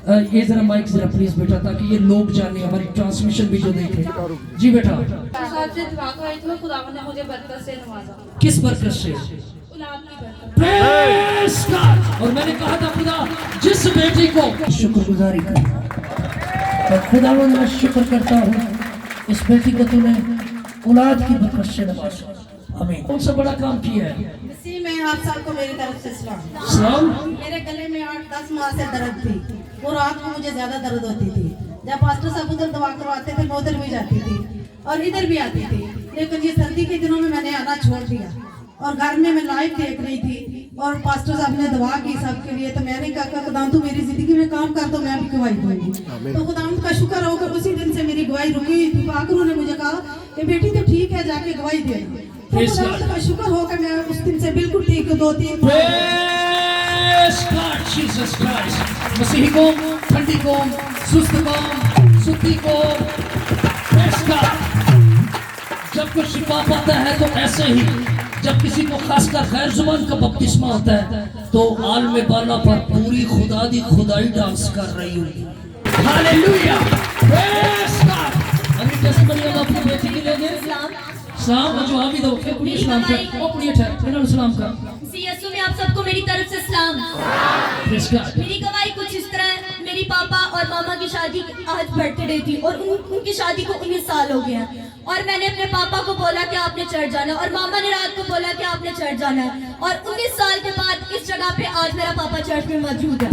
ये जरा माइक जरा प्लीज बेटा, ताकि ये लोग जाने, हमारी ट्रांसमिशन भी जो देखे। जी बेटा, सबसे दुआ करी तो खुदावंद ने मुझे बरकत से नवाजा। किस बरकत से? औलाद की बरकत। Praise God. और मैंने कहा था खुदा जिस बेटी को शुक्रगुजारी कर, और खुदावंद मैं शुक्र करता हूँ इस बेटी को तूने औलाद की बरकत से नवाजा। आमीन। कौन सा बड़ा काम किया है? इसी में आप सबको मेरी तरफ से सलाम। सलाम। मेरे गले में 8-10 माह से दर्द थी, वो रात को मुझे ज्यादा दर्द होती थी। जब पास्टर साहब उधर दवा करवाते थे मैं उधर भी जाती थी और इधर भी आती थी, लेकिन ये सर्दी के दिनों में मैंने आना छोड़ दिया और घर में मैं लाइव देख रही थी और पास्टर साहब ने दवा की सबके लिए। तो मैंने कहा खुदा तू मेरी जिंदगी में काम कर, तो मैं भी गवाही दूंगी। तो खुदा का शुक्र होकर उसी दिन से मेरी गवाही रुकी हुई थी। पाकरू ने मुझे कहा कि बेटी तो ठीक है, जाके गवाही दे। तो खुदा का शुक्र होकर मैं उस दिन से बिल्कुल ठीक, 2-3 मसीही को, ठंडी को, सुस्त को, सुती को, जब कुछ शिफा पाता है तो ऐसे ही जब किसी को खासकर खैर जुबान का बपतिस्मा होता है तो आलम बाला पर पूरी खुदा दी खुदाई डांस कर रही होगी। Hallelujah, praise God. अभी टेस्टिमनी हम अपनी बेटी के लिए दें। सलाम और जवाब भी दो, फिर कुछ सलाम कर, और कुछ ठहर सलाम कर। यीशु में आप सबको मेरी तरफ से सलाम। मेरी गवाही कुछ इस तरह है। मेरी पापा और मामा की शादी आज बर्थडे थी और उनकी शादी को 19 साल हो गया और मैंने अपने पापा को बोला कि आपने चर्च जाना है और मामा ने रात को बोला कि आपने चर्च जाना है और 19 साल के बाद इस जगह पे आज मेरा पापा चर्च में मौजूद है।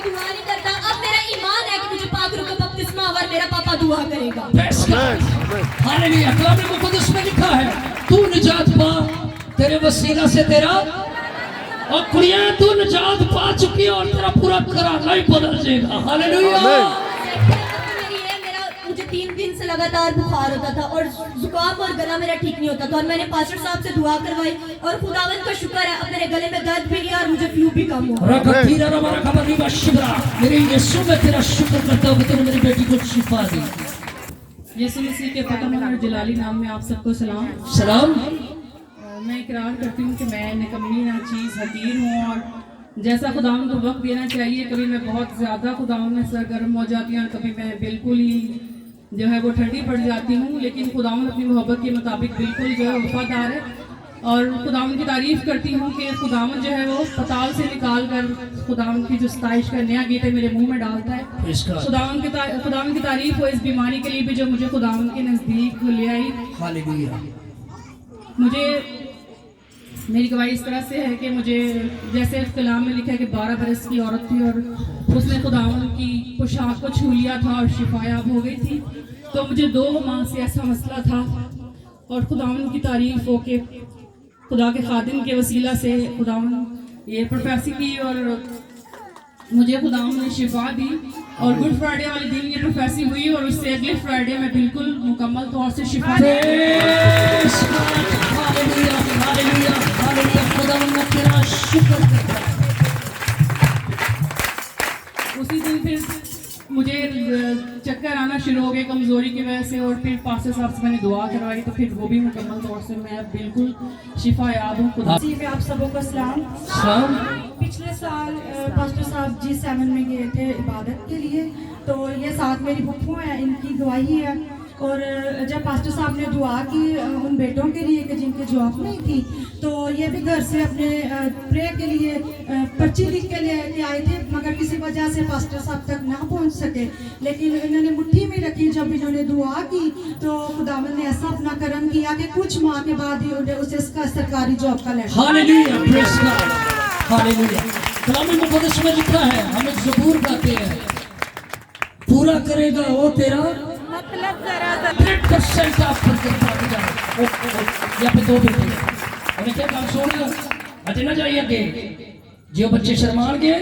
दुआ नहीं करता, अब मेरा ईमान है कि मुझे पाक रूह का बपतिस्मा और मेरा पापा दुआ करेगा। हालेलुया। कलाम मुक़द्दस में लिखा है तू निजात पा, तेरे वसीला से तेरा, और कुड़ियां तू निजात पा चुकी है और तेरा पूरा घराना ही बदल जाएगा। हालेलुया। मुझे 3 दिन से लगातार बुखार होता था और जुकाम और गला मेरा ठीक नहीं होता था और मैंने पास्टर साहब से दुआ करवाई और खुदावंद का शुक्र है अब मेरे गले में दर्द भी नहीं और मुझे फ्लू भी कम हुआ। मेरे यीशु में तेरा शुक्र करता हूं कि तूने मेरी बेटी को शिफा दी। यीशु मसीह के पतन और जलाली नाम में आप सबको सलाम। सलाम। मैं इकरार करती हूँ कि मैं निकम्मी नाचीज़ हकीर हूँ और जैसा खुदावंद को वक्त देना चाहिए, कभी मैं बहुत ज़्यादा खुदावंद में सरगर्म हो जाती हूँ और कभी मैं बिल्कुल ही जो है वो ठंडी पड़ जाती हूँ, लेकिन खुदावंद अपनी मोहब्बत के मुताबिक बिल्कुल जो है वफादार है और खुदावंद की तारीफ़ करती हूँ कि खुदावंद जो है वो पताल से निकाल कर खुदावंद की जो सताइश का नया गीत है मेरे मुंह में डालता है। खुदावंद की तारीफ़ हो इस बीमारी के लिए भी जो मुझे खुदावंद के नज़दीक ले आई। हालेलुया। मुझे मेरी गवाही इस तरह से है कि मुझे जैसे कलाम में लिखा है कि 12 बरस की औरत थी और उसने खुदावंद की पोशाक को छू लिया था और शिफायाब हो गई थी। तो मुझे 2 माह से ऐसा मसला था और खुदावंद की तारीफ हो के खुदा के खादिम के वसीला से खुदावंद ये प्रोफेसी की और मुझे खुदावंद ने शिफा दी और गुड फ्राइडे वाले दिन ये प्रोफेसी हुई और उससे अगले फ्राइडे में बिल्कुल मुकम्मल तौर से शिफा उसी दिन फिर मुझे चक्कर आना शुरू हो गए कमज़ोरी की वजह से और फिर पास्टर साहब से मैंने दुआ करवाई तो फिर वो भी मुकम्मल तौर से मैं बिल्कुल शिफा याद हूँ। खुदा जी में आप सबों को सलाम। पिछले साल पास्टर साहब G7 में गए थे इबादत के लिए, तो ये साथ मेरी फूफू है, इनकी गवाही है। और जब पास्टर साहब ने दुआ की उन बेटों के लिए कि जिनकी जॉब नहीं थी, तो ये भी घर से अपने प्रे के लिए पर्ची लिख के ले आए थे, मगर किसी वजह से पास्टर साहब तक ना पहुंच सके, लेकिन इन्होंने मुट्ठी में रखी। जब इन्होंने दुआ की तो खुदावंद ने ऐसा अपना करम किया कि कुछ माह के बाद ही उन्हें उसे इसका सरकारी जॉब का letter. Hallelujah, praise God, hallelujah. कलाम मुक़द्दस में लिखा है, हम एक ज़बूर गाते हैं, पूरा करेगा वो तेरा मतलब जरा 100% आप या पे 2 बेटे उन्हें क्या काम छोड़ अटे ना जाइए अगे जो बच्चे शर्मान गए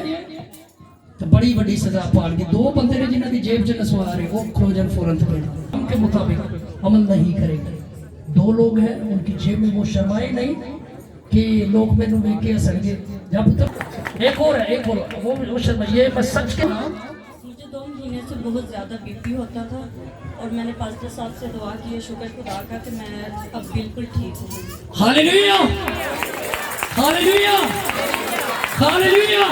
तो बड़ी बड़ी सजा पाल के 2 बंदे ने जिन्होंने जेब च नसवा रहे वो क्लोजन फौरन उनके मुताबिक अमल नहीं करेंगे। 2 लोग हैं उनकी जेब में वो शर्माए नहीं कि लोग मैंने देख के हंसणगे। जब तक एक और है, एक और वो शर्माइए। मैं सच के मुझे 2 महीने से बहुत ज़्यादा बीपी होता था और मैंने पास्टर साहब से दुआ की है, शुक्र खुदा का कि मैं अब बिल्कुल ठीक हूँ। Hallelujah, hallelujah. हालेलुया।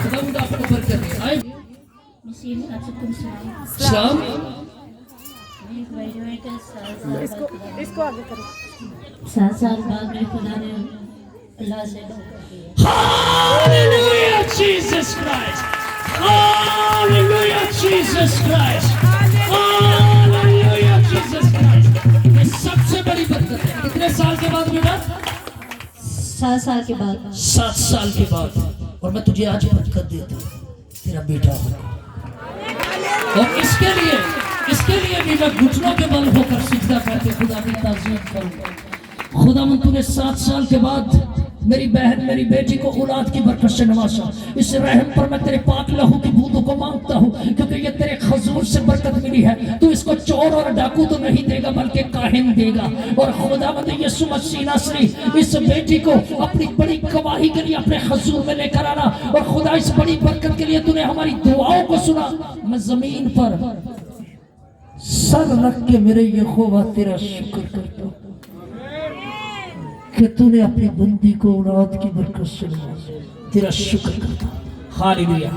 खुदावंद आपको बरकत दे। आए सलाम। सात साल बाद मेरे खुदा ने अल्लाह से Hallelujah, Jesus Christ. Hallelujah, Jesus Christ. Hallelujah, Jesus Christ. ये सबसे बड़ी बरकत है। कितने साल के बाद बेटा? 7 साल के बाद 7 साल के बाद। और मैं तुझे आज बरकत देता हूँ, तेरा बेटा होगा। और इसके लिए भी मैं घुटनों के बल होकर सिजदा करके खुदा की ताज़ीम करूंगा। खुदा तूने 7 साल के बाद मेरी बहन मेरी बेटी को औलाद की बरकत से नवाजा। इस रहम पर मैं तेरे पाक लहू की बूंदों को मांगता हूँ, क्योंकि ये तेरे खजूर से बरकत मिली है। तू इसको चोर और डाकू तो नहीं देगा, बल्कि काहिन देगा। और खुदावंद यीशु मसीह नासरी इस बेटी को अपनी बड़ी गवाही के लिए अपने खजूर में लेकर आना। और खुदा इस बड़ी बरकत के लिए तूने हमारी दुआओं को सुना। मैं जमीन पर सर रख के मेरे यहोवा तेरा शुक्र करता हूँ कि तूने अपनी बंदी को औलाद की बरकत से नवाजा। तेरा शुक्र करता हूँ। हालेलुया।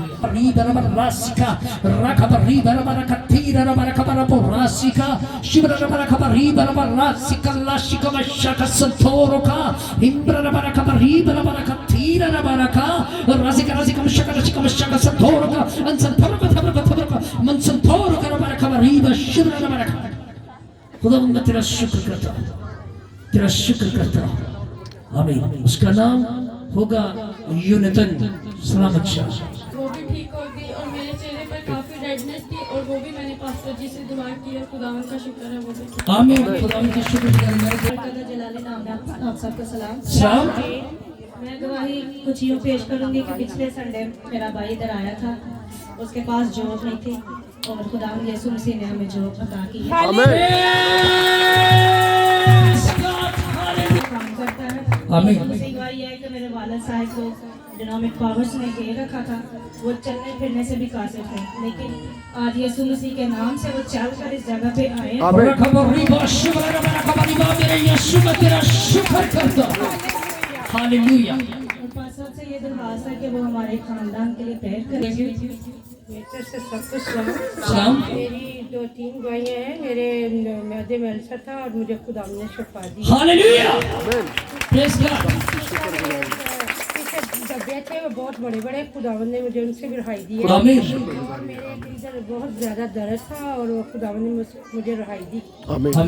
रासिका रखबरी बरबर कतीर रबर खबर रासिका शिवर रबर खबरी बरबर रासिका लाशिका वशक संतोरका इंद्र रबर खबरी बरबर कतीर रबर का रासिका रासिका वशक रासिका वशक संतोरका अंसंतोरका थबरका मन संतोरका रबर खबरी बशिवर रबर का। खुदावंद तेरा शुक्र करता हूँ, तेरा शुक्र करता हूँ। आमीन। उसका नाम होगा यूनिटन सलामत शाह। वो भी ठीक हो गई और मेरे चेहरे पर काफी रेडनेस थी और वो भी मैंने पास्टर जी से दुआ की और खुदावन का शुक्र है वो भी। आमीन। खुदावंद का शुक्र करेंगे। जलाली नाम है आप सबको सलाम। सलाम। मैं गवाही कुछ यूँ पेश करूंगी कि पिछले संडे मेरा भाई इधर आया था, उसके पास जॉब नहीं थी और खुदावन यीशु मसीह ने हमें जॉब अता की है। काम करता है। आमीन। दूसरी गवाही है कि मेरे वालिद साहब को डिनोमिक पावर्स ने घेर रखा था, वो चलने फिरने से भी कासिर थे, लेकिन आज यीशु मसीह के नाम से वो चलकर इस जगह पे आए। मेरे यीशु में तेरा शुक्र करता हूँ। हालेलुया। और पास्टर से ये दरख्वास्त है कि वो हमारे खानदान के लिए प्रेयर करेंगे। नेचर से सब कुछ सुना। सलाम। मेरी 2-3 गवाहियाँ हैं। मेरे मैदे में अल्सर था और मुझे खुदा ने शिफा दी। हालेलुया। Praise God. पीछे डब्बे थे वो बहुत बड़े बड़े, खुदावन ने मुझे उनसे भी रिहाई दी है। आमीन। और मेरे इधर बहुत ज़्यादा दर्द था और वो खुदावन ने मुझे रिहाई दी। आमीन। मैं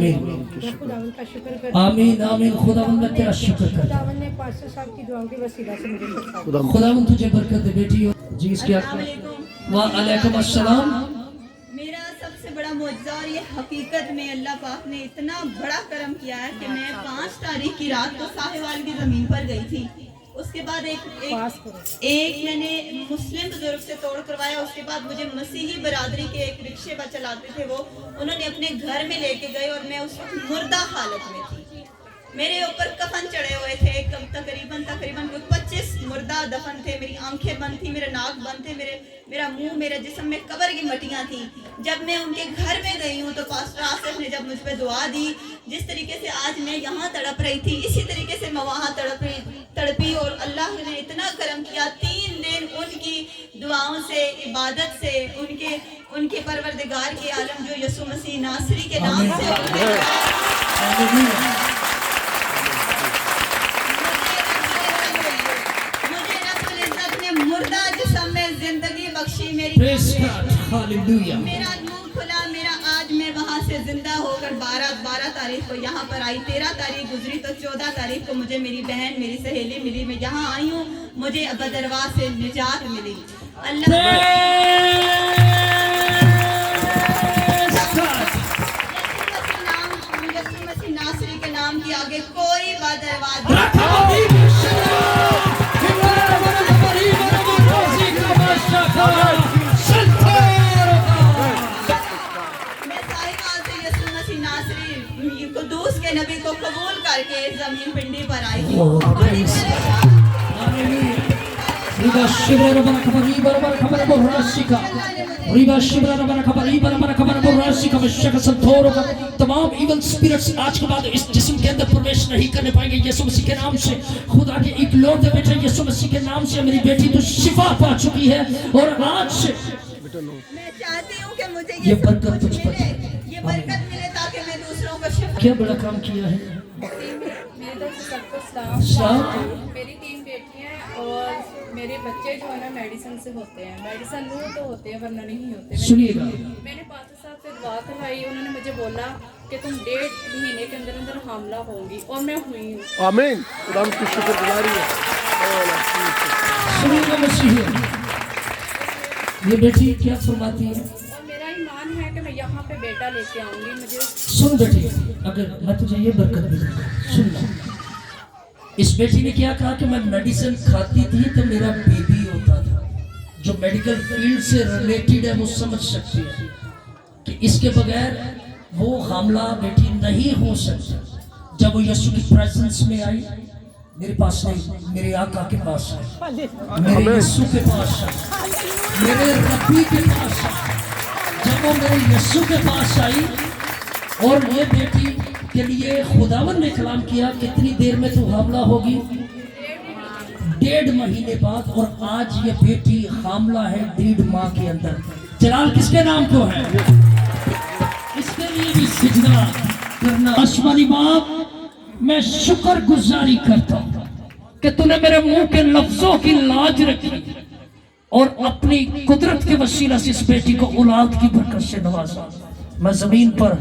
खुदावन का शुक्र करता हूँ। आमीन। आमीन। खुदावंद मैं तेरा शुक्र करता हूँ। खुदावन ने पास्टर साहब की दुआओं के वसीला से मुझे शिफा दी। खुदावंद तुझे बरकत दे बेटी। जी इसके वालेकुम अस्सलाम। मेरा सबसे बड़ा मुआवजा और ये हकीकत में अल्लाह पाक ने इतना बड़ा करम किया है कि मैं 5 तारीख की रात को साहिवाल की ज़मीन पर गई थी। उसके बाद एक मैंने मुस्लिम बुजुर्ग से तोड़ करवाया। उसके बाद मुझे मसीही बरादरी के एक रिक्शे पर चलाते थे, वो उन्होंने अपने घर में लेके गए और मैं उस वक्त मुर्दा हालत में थी। मेरे ऊपर कफन चढ़े हुए थे, तकरीबन 25 मुर्दा दफन थे। मेरी आंखें बंद थी, मेरे नाक बंद थे, मेरा मुंह, मेरे जिस्म में कब्र की मटियां थी। जब मैं उनके घर में गई हूँ तो पास्टर आसिफ ने जब मुझ पे दुआ दी, जिस तरीके से आज मैं यहाँ तड़प रही थी, इसी तरीके से मैं वहाँ तड़पी और अल्लाह ने इतना करम किया। 3 दिन उनकी दुआओं से, इबादत से, उनके परवरदिगार के आलम जो यीशु मसीह नासरी के नाम से मुर्दा जिस्म में जिंदगी बख्शी। मेरा मुंह खुला। मेरा आज मैं वहाँ से जिंदा होकर 12 तारीख को यहाँ पर आई। 13 तारीख गुजरी तो 14 तारीख को मुझे मेरी बहन, मेरी सहेली मिली। मैं यहाँ आई हूँ, मुझे बदरवा से निजात मिली। अल्लाह यीशु मसीह नासरी के नाम के आगे कोई बदरवा कुदूस के नबी को कबूल करके जमीन पिंडी पर आई थी। हालेलुया। रिबा शिबरा रबरा खबर रिबा रबरा खबर बुरासी का शक संतोर का तमाम इवल स्पिरिट्स आज के बाद इस जिस्म के अंदर प्रवेश नहीं करने पाएंगे यीशु मसीह के नाम से। खुदा के इकलौते बेटे यीशु मसीह के नाम से मेरी बेटी तो शिफा पा चुकी है और आज से मैं चाहती हूँ कि मुझे ये बरकत तुझ पर ये बरकत मिले ताकि मैं दूसरों को शिफा। क्या बड़ा काम किया है। मेरी तरफ से सबको सलाम। मेरी 3 बेटियां और मेरे बच्चे जो है ना मेडिसिन से होते हैं, मेडिसिन लूँ तो होते हैं वरना नहीं होते। सुनिएगा मैंने पास्टर साहब से दुआ करवाई, उन्होंने मुझे बोला कि तुम 1.5 महीने के अंदर अंदर हामला होंगी और मैं हुई हूँ। आमीन। खुदा की शुक्रगुजारी है। सुनिएगा मसीह ये बेटी क्या फरमाती है। और मेरा ईमान है कि मैं यहाँ पे बेटा लेके आऊँगी। मुझे सुन बेटी अगर मैं तुझे ये बरकत दूंगा सुन ला। इस बेटी ने क्या कहा कि मैं मेडिसिन खाती थी तो मेरा बेबी होता था। जो मेडिकल फील्ड से रिलेटेड है वो समझ सकती है कि इसके बगैर वो हामला बेटी नहीं हो सकती। जब वो यीशु की प्रेजेंस में आई मेरे पास नहीं मेरे आका के पास आई, मेरे यीशु के पास आई, मेरे रब्बी के पास आई। जब वो मेरे यीशु के पास आई और ये बेटी के लिए खुदावन ने कलाम किया कितनी देर में तू हामला होगी। 1.5 महीने बाद और आज ये बेटी हामला है 1.5 माह के अंदर। जलाल किसके नाम को है। इसके लिए भी सिजदा करना। आसमानी बाप मैं शुक्र गुजारी करता हूँ कि तूने मेरे मुंह के लफ्जों की लाज रखी और अपनी कुदरत के वसीला से इस बेटी को औलाद की बरकत से नवाजा। मैं जमीन पर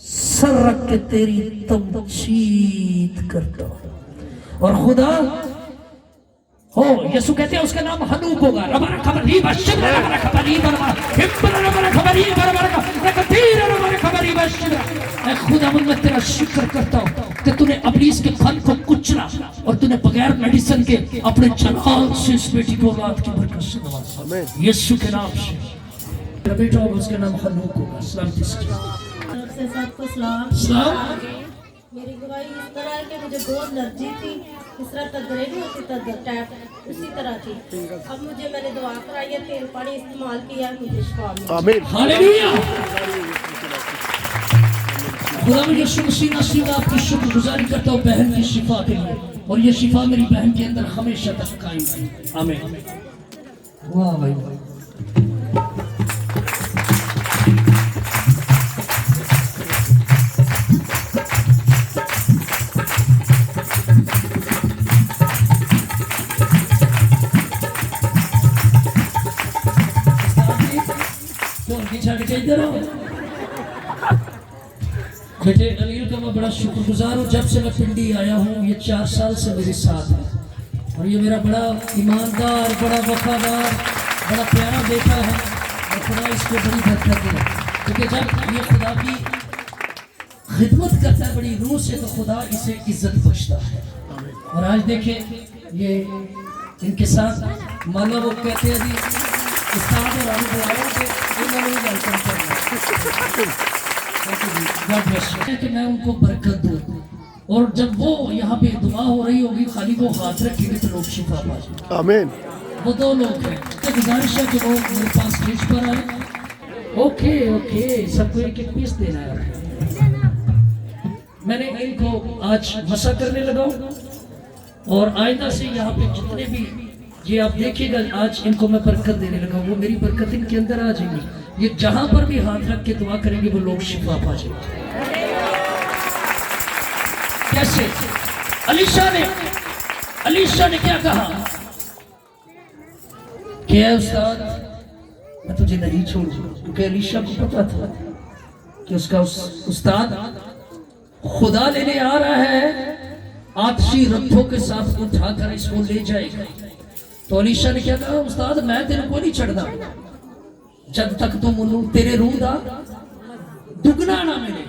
सर रख के तेरी तमजीद करता हूं और खुदा हो यीशु कहते हैं उसका नाम हनूक होगा। रबरा खबरी बशरा रबरा खबरी बरबा हिब्बरा रबरा खबरी बरबरा तकदीर रबरा खबरी बशरा। मैं खुदा मैं तेरा शुक्र करता हूं कि तूने इब्लीस के फन को कुचला और तूने बगैर मेडिसिन के अपने जलाल से इस बेटी को औलाद की बरकत से नवाजा यीशु के नाम से। मेरा बेटा होगा उसका नाम हनूक होगा। सलाम सबको सलाम। सलाम। मेरी गवाही इस तरह है कि मुझे बहुत एलर्जी थी, इस तरह तगड़े भी होती टैप उसी तरह थी। अब मुझे मैंने दुआ कराई है, तेल पानी इस्तेमाल किया, मुझे शिफा मिली। आमीन। हालेलुया। खुदा में यीशु मसीह नसीब आपकी शुक्रगुजारी करता हूँ बहन की शिफा के लिए और ये शिफा मेरी बहन के अंदर हमेशा तक कायम है। आमीन। वाह भाई बेटे अलील का मैं बड़ा शुक्रगुजार हूँ। जब से मैं पिंडी आया हूँ ये 4 साल से मेरे साथ है और ये मेरा बड़ा ईमानदार बड़ा वफादार बड़ा प्यारा बेटा है और खुदा इसको बड़ी बरकत दे क्योंकि जब ये खुदा की खिदमत करता है बड़ी रूह से तो खुदा इसे इज्जत बख्शता है। और आज देखें ये इनके साथ माला वो कहते हैं जी उस्ताद और आने बुलाया कि इन्होंने वेलकम करना कि मैं उनको बरकत दूं और जब वो यहाँ पे दुआ हो रही होगी खाली वो हाथ रखेंगे तो लोग शिफा पा जाएंगे। आमीन। वो 2 लोग हैं तो गुजारिश है कि वो मेरे पास स्टेज पर आए। ओके ओके सबको एक पीस देना है। मैंने इनको आज मसा करने लगा और आइंदा से यहाँ पे जितने भी ये आप देखिएगा आज इनको मैं बरकत देने लगा वो मेरी बरकत इनके अंदर आ जाएगी। ये जहां पर भी हाथ रख के दुआ करेंगे वो लोग शिफा पा जाएंगे। कैसे अलीशा ने क्या कहा क्या उस्ताद मैं तुझे नहीं छोड़ूंगा क्योंकि अलीशा को पता था कि उसका उस्ताद खुदा लेने आ रहा है आतशी रथों के साथ उठाकर इसको ले जाएगा। तो अलीशा ने क्या कहा उस्ताद मैं तेरे को नहीं छड़दा जब तक तुम तेरे रूह दा दुगना ना मिले।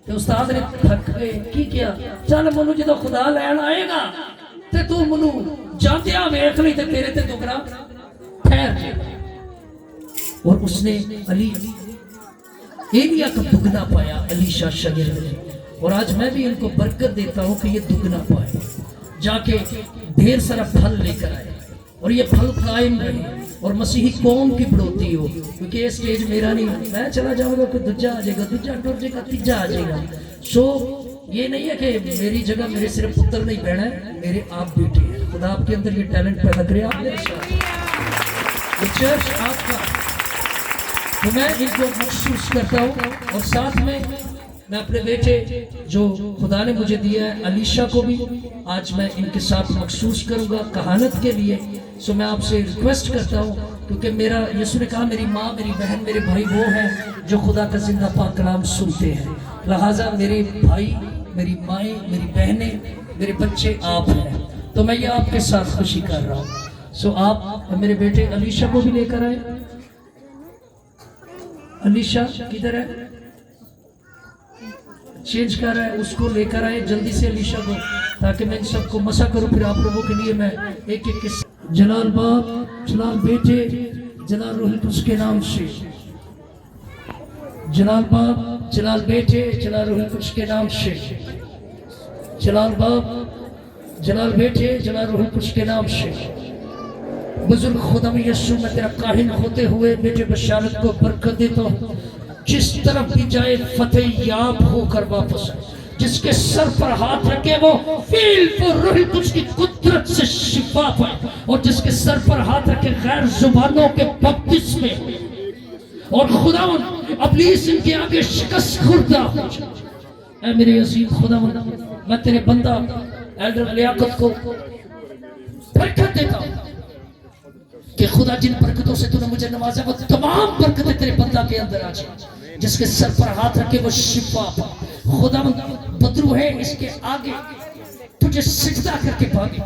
तो उस्ताद ने थक गए की किया चल मनु जो खुदा लैन आएगा ते तू मनु जांदिया वेख ली ते तेरे ते दुगना ठहर जाएगा। और उसने अली एलिया का दुगना पाया अलीशा शागिर्द ने। और आज मैं भी इनको बरकत देता हूं कि ये दुगना पाए जाके ढेर सारा फल लेकर आए और ये फल कायम रहे और मसीही कौम की बढ़ोतरी हो, क्योंकि ये स्टेज मेरा नहीं है। मैं चला जाऊंगा कोई दूजा आ जाएगा, दूजा टूट जाएगा, तीजा आ जाएगा। सो ये नहीं है कि मेरी जगह मेरे सिर्फ पुत्र नहीं बहना है, मेरे आप बेटे हैं। खुदा आपके अंदर ये टैलेंट पैदा करे, आप मेरे साथ ये चर्च आपका, तो मैं इनको महसूस करता हूँ। और साथ में मैं अपने बेटे जो खुदा ने मुझे दिया है अलीशा को भी आज मैं इनके साथ महसूस करूँगा कहानत के लिए। सो मैं आपसे रिक्वेस्ट करता हूँ, क्योंकि मेरा यीशु ने कहा मेरी माँ, मेरी बहन, मेरे भाई वो हैं जो खुदा का जिंदा पाक कलाम सुनते हैं। लिहाजा मेरे भाई, मेरी माएँ, मेरी बहनें, मेरे बच्चे आप हैं, तो मैं ये आपके साथ खुशी कर रहा हूँ। सो आप मेरे बेटे अलीशा को भी लेकर आए। अलीशा किधर है? चेंज कर रहा है, उसको लेकर आए जल्दी से अलीशा को, ताकि मैं इन सबको मसा करूं। फिर आप लोगों के लिए मैं एक एक जलाल बाप, जलाल बेटे, जलाल रूह कुद्स के नाम से, जलाल बाप, जलाल बेटे, जलाल रूह कुद्स के नाम से, जलाल बाप, जलाल बेटे, जलाल रूह कुद्स के नाम से। बुजुर्ग खुदा में यीशु, मैं तेरा काहिन होते हुए बेटे बशारत को बरकत देता हूँ। जिस तरफ भी जाए फतेह याब होकर वापस आए, जिसके सर पर हाथ रखे वो फील पर रूह कुद्स की कुदरत से शिफा पाए, और जिसके सर पर हाथ रखे गैर जुबानों के बपतिस्मे, और खुदा इब्लीस इनके आगे शिकस्त खुर्दा हो जाए। ऐ मेरे अजीज खुदा, मैं तेरे बंदा एल्डर लियाकत को बरकत देता हूँ कि खुदा जिन बरकतों से तूने मुझे नवाजा वो तमाम बरकतें तेरे बंदा के अंदर आ जाए। जिसके सर पर हाथ रखे वो शिफा पाए। खुदा बदरू है इसके आगे तुझे सिजदा करके भागे,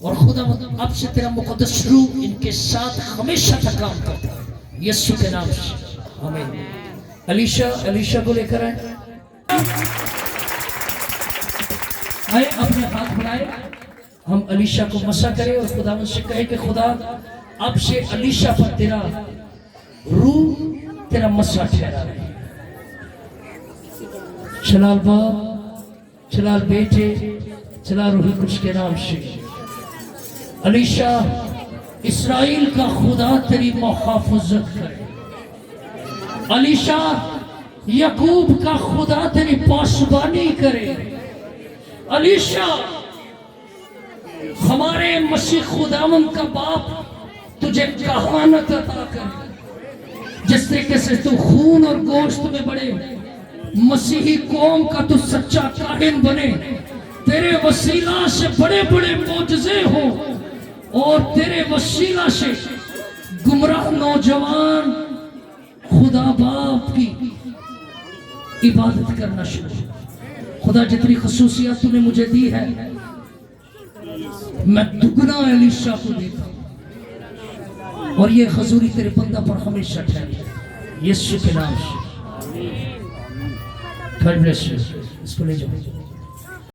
और खुदा अब से तेरा मुकद्दस रूह इनके साथ हमेशा तक काम करता है, यीशु के नाम से आमीन। अलीशा को लेकर आए, अपने हाथ बढ़ाए, हम अलीशा को मसा करें और खुदा उनसे कहे कि खुदा अब से अलीशा पर तेरा रूह, तेरा मसा ठहरा रहे। जलाल बाप, जलाल बेटे, जलाल रूह कुद्स के नाम से। अलीशा, इस्राइल का खुदा तेरी मुहाफ़ज़त करे। अलीशा, याकूब का खुदा तेरी पासबानी करे। अलीशा, हमारे मसीह खुदावंद का बाप तुझे कहानत अता करे। जिस तरीके से तू खून और गोश्त में बड़े मसीही कौम का तू सच्चा काहिन बने, तेरे वसीला से बड़े बड़े मोजज़े हो, और तेरे वसीला से गुमराह नौजवान खुदा बाप की इबादत करना शुरू। खुदा जितनी खसूसियत तूने मुझे दी है मैं दुगना अलीशा को देता हूं, और ये हजूरी तेरे बंदा पर हमेशा ठहरे, यीशु के नाम से। God bless you. इसको ले जाओ।